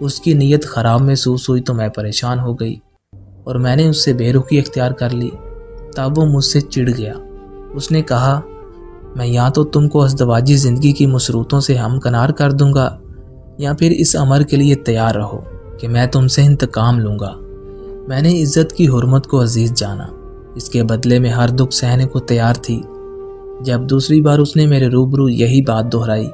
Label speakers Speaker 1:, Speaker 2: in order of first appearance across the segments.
Speaker 1: اس کی نیت خراب محسوس ہوئی تو میں پریشان ہو گئی اور میں نے اس سے بے رخی اختیار کر لی۔ تب وہ مجھ سے چڑ گیا۔ اس نے کہا، میں یا تو تم کو ازدواجی زندگی کی مسروتوں سے ہمکنار کر دوں گا یا پھر اس امر کے لیے تیار رہو کہ میں تم سے انتقام لوں گا۔ میں نے عزت کی حرمت کو عزیز جانا، اس کے بدلے میں ہر دکھ سہنے کو تیار تھی۔ جب دوسری بار اس نے میرے روبرو یہی بات دہرائی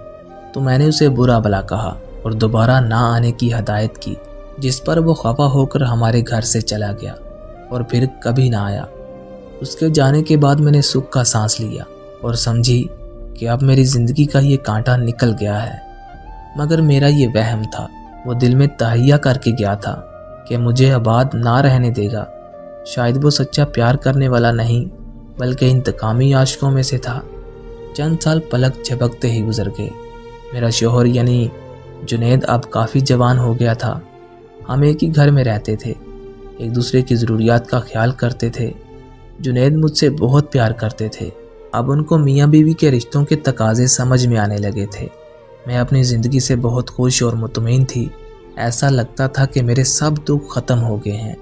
Speaker 1: تو میں نے اسے برا بھلا کہا اور دوبارہ نہ آنے کی ہدایت کی، جس پر وہ خفا ہو کر ہمارے گھر سے چلا گیا اور پھر کبھی نہ آیا۔ اس کے جانے کے بعد میں نے سکھ کا سانس لیا اور سمجھی کہ اب میری زندگی کا یہ کانٹا نکل گیا ہے۔ مگر میرا یہ وہم تھا، وہ دل میں تہیہ کر کے گیا تھا کہ مجھے آباد نہ رہنے دے گا۔ شاید وہ سچا پیار کرنے والا نہیں بلکہ انتقامی عاشقوں میں سے تھا۔ چند سال پلک جھپکتے ہی گزر گئے۔ میرا شوہر یعنی جنید اب کافی جوان ہو گیا تھا۔ ہم ایک ہی گھر میں رہتے تھے، ایک دوسرے کی ضروریات کا خیال کرتے تھے۔ جنید مجھ سے بہت پیار کرتے تھے۔ اب ان کو میاں بیوی کے رشتوں کے تقاضے سمجھ میں آنے لگے تھے۔ میں اپنی زندگی سے بہت خوش اور مطمئن تھی۔ ایسا لگتا تھا کہ میرے سب دکھ ختم ہو گئے ہیں۔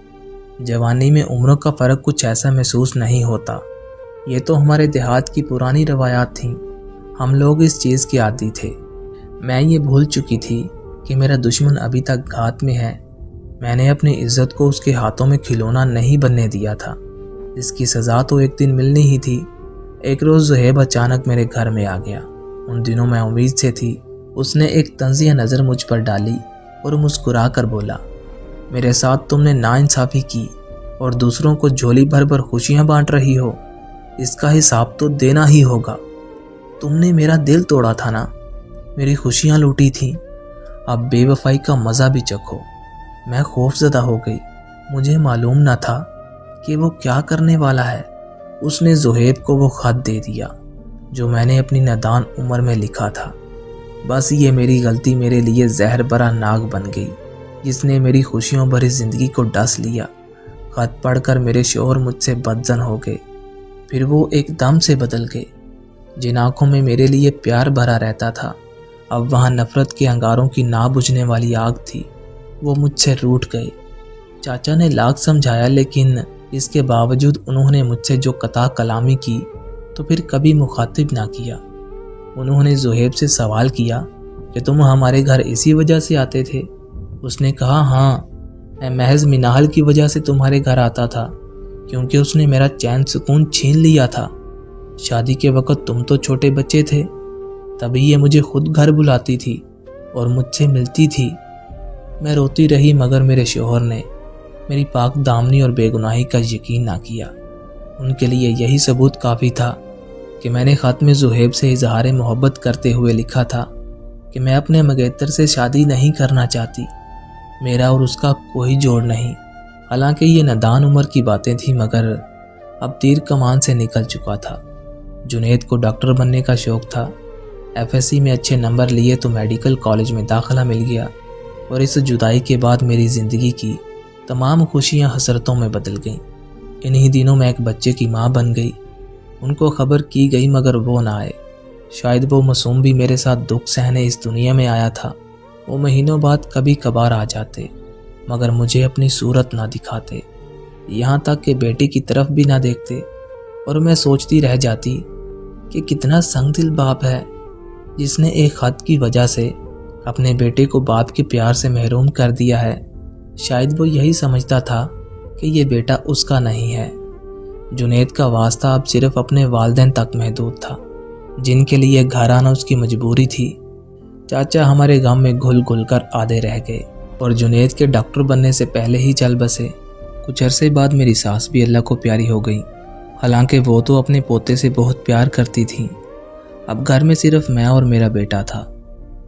Speaker 1: جوانی میں عمروں کا فرق کچھ ایسا محسوس نہیں ہوتا۔ یہ تو ہمارے دیہات کی پرانی روایات تھیں، ہم لوگ اس چیز کے عادی تھے۔ میں یہ بھول چکی تھی کہ میرا دشمن ابھی تک گھات میں ہے۔ میں نے اپنی عزت کو اس کے ہاتھوں میں کھلونا نہیں بننے دیا تھا۔ اس کی سزا تو ایک دن ملنی ہی تھی۔ ایک روز زہیب اچانک میرے گھر میں آ گیا۔ ان دنوں میں امید سے تھی۔ اس نے ایک طنزیہ نظر مجھ پر ڈالی اور مسکرا کر بولا، میرے ساتھ تم نے ناانصافی کی اور دوسروں کو جھولی بھر بھر خوشیاں بانٹ رہی ہو، اس کا حساب تو دینا ہی ہوگا۔ تم نے میرا دل توڑا تھا نا، میری خوشیاں لوٹی تھیں، اب بے وفائی کا مزہ بھی چکھو۔ میں خوف زدہ ہو گئی۔ مجھے معلوم نہ تھا کہ وہ کیا کرنے والا ہے۔ اس نے زہیب کو وہ خط دے دیا جو میں نے اپنی نادان عمر میں لکھا تھا۔ بس یہ میری غلطی میرے لیے زہر برا ناگ بن گئی جس نے میری خوشیوں بھری زندگی کو ڈس لیا۔ خط پڑھ کر میرے شوہر مجھ سے بدظن ہو گئے، پھر وہ ایک دم سے بدل گئے۔ جن آنکھوں میں میرے لیے پیار بھرا رہتا تھا، اب وہاں نفرت کے انگاروں کی نہ بجھنے والی آگ تھی۔ وہ مجھ سے روٹھ گئے۔ چاچا نے لاکھ سمجھایا لیکن اس کے باوجود انہوں نے مجھ سے جو قطع کلامی کی تو پھر کبھی مخاطب نہ کیا۔ انہوں نے زہیب سے سوال کیا کہ تم ہمارے گھر اسی وجہ سے آتے تھے؟ اس نے کہا، ہاں، میں محض منال کی وجہ سے تمہارے گھر آتا تھا کیونکہ اس نے میرا چین سکون چھین لیا تھا۔ شادی کے وقت تم تو چھوٹے بچے تھے، تبھی یہ مجھے خود گھر بلاتی تھی اور مجھ سے ملتی تھی۔ میں روتی رہی مگر میرے شوہر نے میری پاک دامنی اور بے گناہی کا یقین نہ کیا۔ ان کے لیے یہی ثبوت کافی تھا کہ میں نے خط میں زہیب سے اظہار محبت کرتے ہوئے لکھا تھا کہ میں اپنے مگیتر سے شادی نہیں کرنا چاہتی، میرا اور اس کا کوئی جوڑ نہیں۔ حالانکہ یہ نادان عمر کی باتیں تھیں مگر اب تیر کمان سے نکل چکا تھا۔ جنید کو ڈاکٹر بننے کا شوق تھا۔ FSC میں اچھے نمبر لیے تو میڈیکل کالج میں داخلہ مل گیا اور اس جدائی کے بعد میری زندگی کی تمام خوشیاں حسرتوں میں بدل گئیں۔ انہی دنوں میں ایک بچے کی ماں بن گئی۔ ان کو خبر کی گئی مگر وہ نہ آئے۔ شاید وہ معصوم بھی میرے ساتھ دکھ سہنے اس دنیا میں آیا تھا۔ وہ مہینوں بعد کبھی کبھار آ جاتے مگر مجھے اپنی صورت نہ دکھاتے، یہاں تک کہ بیٹی کی طرف بھی نہ دیکھتے، اور میں سوچتی رہ جاتی کہ کتنا سنگ دل باپ ہے جس نے ایک خط کی وجہ سے اپنے بیٹے کو باپ کے پیار سے محروم کر دیا ہے۔ شاید وہ یہی سمجھتا تھا کہ یہ بیٹا اس کا نہیں ہے۔ جنید کا واسطہ اب صرف اپنے والدین تک محدود تھا جن کے لیے گھر آنا اس کی مجبوری تھی۔ چاچا ہمارے غم میں گھل گھل کر آدھے رہ گئے اور جنید کے ڈاکٹر بننے سے پہلے ہی چل بسے۔ کچھ عرصے بعد میری ساس بھی اللہ کو پیاری ہو گئی، حالانکہ وہ تو اپنے پوتے سے بہت پیار کرتی تھی۔ اب گھر میں صرف میں اور میرا بیٹا تھا۔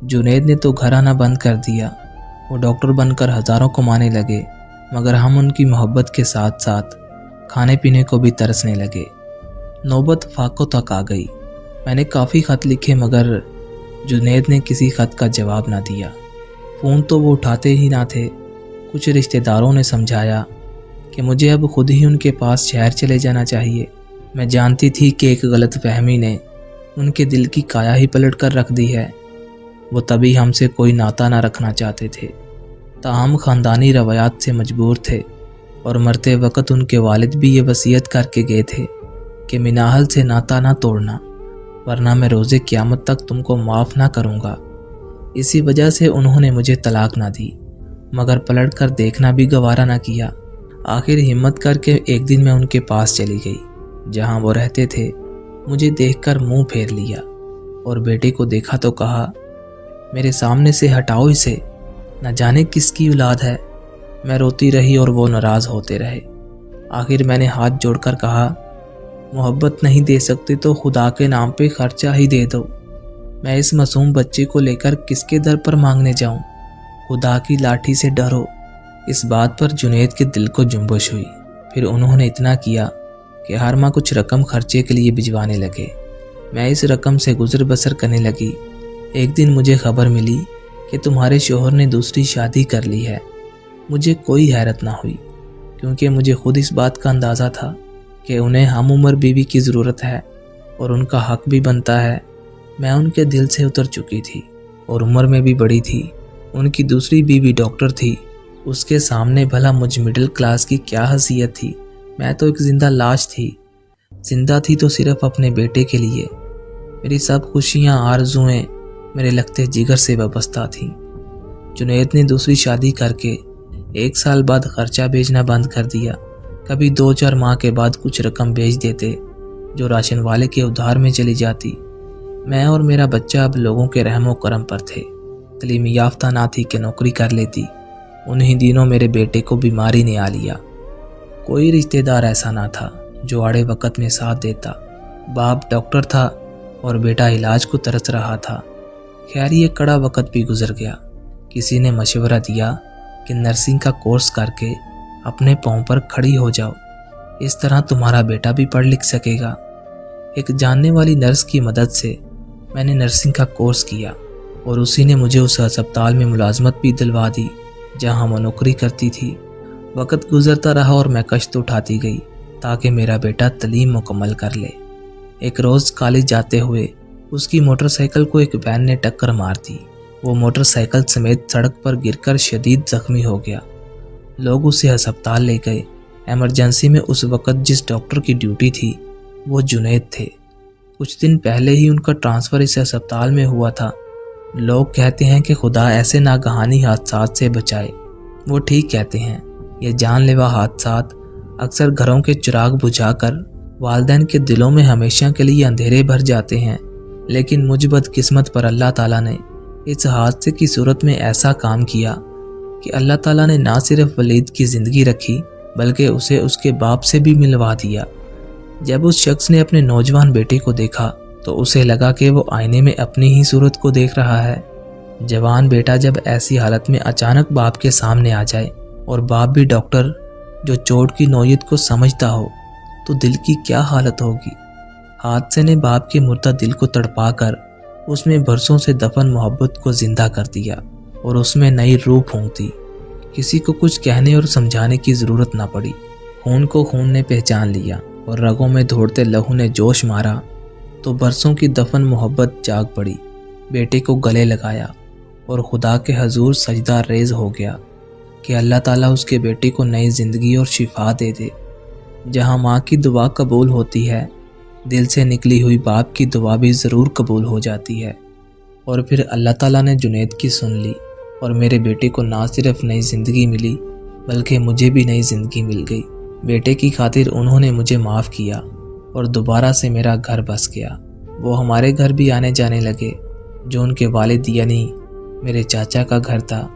Speaker 1: جنید نے تو گھر آنا بند کر دیا۔ وہ ڈاکٹر بن کر ہزاروں کمانے لگے مگر ہم ان کی محبت کے ساتھ ساتھ کھانے پینے کو بھی ترسنے لگے۔ نوبت فاقوں تک آ گئی۔ میں نے کافی خط لکھے مگر جنید نے کسی خط کا جواب نہ دیا۔ فون تو وہ اٹھاتے ہی نہ تھے۔ کچھ رشتہ داروں نے سمجھایا کہ مجھے اب خود ہی ان کے پاس شہر چلے جانا چاہیے۔ میں جانتی تھی کہ ایک غلط فہمی نے ان کے دل کی کایا ہی پلٹ کر رکھ دی ہے۔ وہ تبھی ہم سے کوئی ناطہ نہ رکھنا چاہتے تھے۔ تاہم خاندانی روایات سے مجبور تھے اور مرتے وقت ان کے والد بھی یہ وصیت کر کے گئے تھے کہ مناہل سے ناتا نہ توڑنا، ورنہ میں روز قیامت تک تم کو معاف نہ کروں گا۔ اسی وجہ سے انہوں نے مجھے طلاق نہ دی، مگر پلٹ کر دیکھنا بھی گوارا نہ کیا۔ آخر ہمت کر کے ایک دن میں ان کے پاس چلی گئی جہاں وہ رہتے تھے۔ مجھے دیکھ کر منہ پھیر لیا اور بیٹے کو دیکھا تو کہا، میرے سامنے سے ہٹاؤ اسے، نہ جانے کس کی اولاد ہے۔ میں روتی رہی اور وہ ناراض ہوتے رہے۔ آخر میں نے ہاتھ جوڑ کر کہا، محبت نہیں دے سکتے تو خدا کے نام پہ خرچہ ہی دے دو۔ میں اس معصوم بچے کو لے کر کس کے در پر مانگنے جاؤں؟ خدا کی لاٹھی سے ڈرو۔ اس بات پر جنید کے دل کو جنبش ہوئی۔ پھر انہوں نے اتنا کیا کہ ہر ماہ کچھ رقم خرچے کے لیے بھجوانے لگے۔ میں اس رقم سے گزر بسر کرنے لگی۔ ایک دن مجھے خبر ملی کہ تمہارے شوہر نے دوسری شادی کر لی ہے۔ مجھے کوئی حیرت نہ ہوئی، کیونکہ مجھے خود اس بات کا اندازہ تھا کہ انہیں ہم عمر بیوی کی ضرورت ہے اور ان کا حق بھی بنتا ہے۔ میں ان کے دل سے اتر چکی تھی اور عمر میں بھی بڑی تھی۔ ان کی دوسری بیوی ڈاکٹر تھی۔ اس کے سامنے بھلا مجھ مڈل کلاس کی کیا حیثیت تھی؟ میں تو ایک زندہ لاش تھی۔ زندہ تھی تو صرف اپنے بیٹے کے لیے۔ میری سب خوشیاں، آرزوئیں میرے لگتے جگر سے وابستہ تھیں۔ جنید نے دوسری شادی کر کے 1 سال بعد خرچہ بھیجنا بند کر دیا۔ کبھی 2-4 ماہ کے بعد کچھ رقم بھیج دیتے جو راشن والے کے ادھار میں چلی جاتی۔ میں اور میرا بچہ اب لوگوں کے رحم و کرم پر تھے۔ تعلیم یافتہ نہ تھی کہ نوکری کر لیتی۔ انہی دنوں میرے بیٹے کو بیماری نے آ لیا۔ کوئی رشتہ دار ایسا نہ تھا جو آڑے وقت میں ساتھ دیتا۔ باپ ڈاکٹر تھا اور بیٹا علاج کو ترس رہا تھا۔ خیر یہ کڑا وقت بھی گزر گیا۔ کسی نے مشورہ دیا کہ نرسنگ کا کورس کر کے اپنے پاؤں پر کھڑی ہو جاؤ، اس طرح تمہارا بیٹا بھی پڑھ لکھ سکے گا۔ ایک جاننے والی نرس کی مدد سے میں نے نرسنگ کا کورس کیا اور اسی نے مجھے اس ہسپتال میں ملازمت بھی دلوا دی جہاں وہ نوکری کرتی تھی۔ وقت گزرتا رہا اور میں کشت اٹھاتی گئی تاکہ میرا بیٹا تعلیم مکمل کر لے۔ ایک روز کالج جاتے ہوئے اس کی موٹر سائیکل کو ایک وین نے ٹکر مار دی۔ وہ موٹر سائیکل سمیت سڑک پر گر کر شدید زخمی ہو گیا۔ لوگ اسے ہسپتال لے گئے۔ ایمرجنسی میں اس وقت جس ڈاکٹر کی ڈیوٹی تھی وہ جنید تھے۔ کچھ دن پہلے ہی ان کا ٹرانسفر اس ہسپتال میں ہوا تھا۔ لوگ کہتے ہیں کہ خدا ایسے ناگہانی حادثات سے بچائے۔ وہ ٹھیک کہتے ہیں۔ یہ جان لیوا حادثات اکثر گھروں کے چراغ بجھا کر والدین کے دلوں میں ہمیشہ کے لیے اندھیرے بھر جاتے ہیں، لیکن مجھ بدقسمت پر اللہ تعالیٰ نے اس حادثے کی صورت میں ایسا کام کیا کہ اللہ تعالیٰ نے نہ صرف ولید کی زندگی رکھی بلکہ اسے اس کے باپ سے بھی ملوا دیا۔ جب اس شخص نے اپنے نوجوان بیٹے کو دیکھا تو اسے لگا کہ وہ آئینے میں اپنی ہی صورت کو دیکھ رہا ہے۔ جوان بیٹا جب ایسی حالت میں اچانک باپ کے سامنے آ جائے اور باپ بھی ڈاکٹر جو چوٹ کی نوعیت کو سمجھتا ہو تو دل کی کیا حالت ہوگی۔ حادثے نے باپ کے مردہ دل کو تڑپا کر اس میں برسوں سے دفن محبت کو زندہ کر دیا اور اس میں نئی روح پھونک دی۔ کسی کو کچھ کہنے اور سمجھانے کی ضرورت نہ پڑی۔ خون کو خون نے پہچان لیا اور رگوں میں دوڑتے لہو نے جوش مارا تو برسوں کی دفن محبت جاگ پڑی۔ بیٹے کو گلے لگایا اور خدا کے حضور سجدہ ریز ہو گیا کہ اللہ تعالیٰ اس کے بیٹے کو نئی زندگی اور شفا دے دے۔ جہاں ماں کی دعا قبول ہوتی ہے، دل سے نکلی ہوئی باپ کی دعا بھی ضرور قبول ہو جاتی ہے۔ اور پھر اللہ تعالیٰ نے جنید کی سن لی اور میرے بیٹے کو نہ صرف نئی زندگی ملی بلکہ مجھے بھی نئی زندگی مل گئی۔ بیٹے کی خاطر انہوں نے مجھے معاف کیا اور دوبارہ سے میرا گھر بس گیا۔ وہ ہمارے گھر بھی آنے جانے لگے جو ان کے والد یعنی میرے چاچا کا گھر تھا۔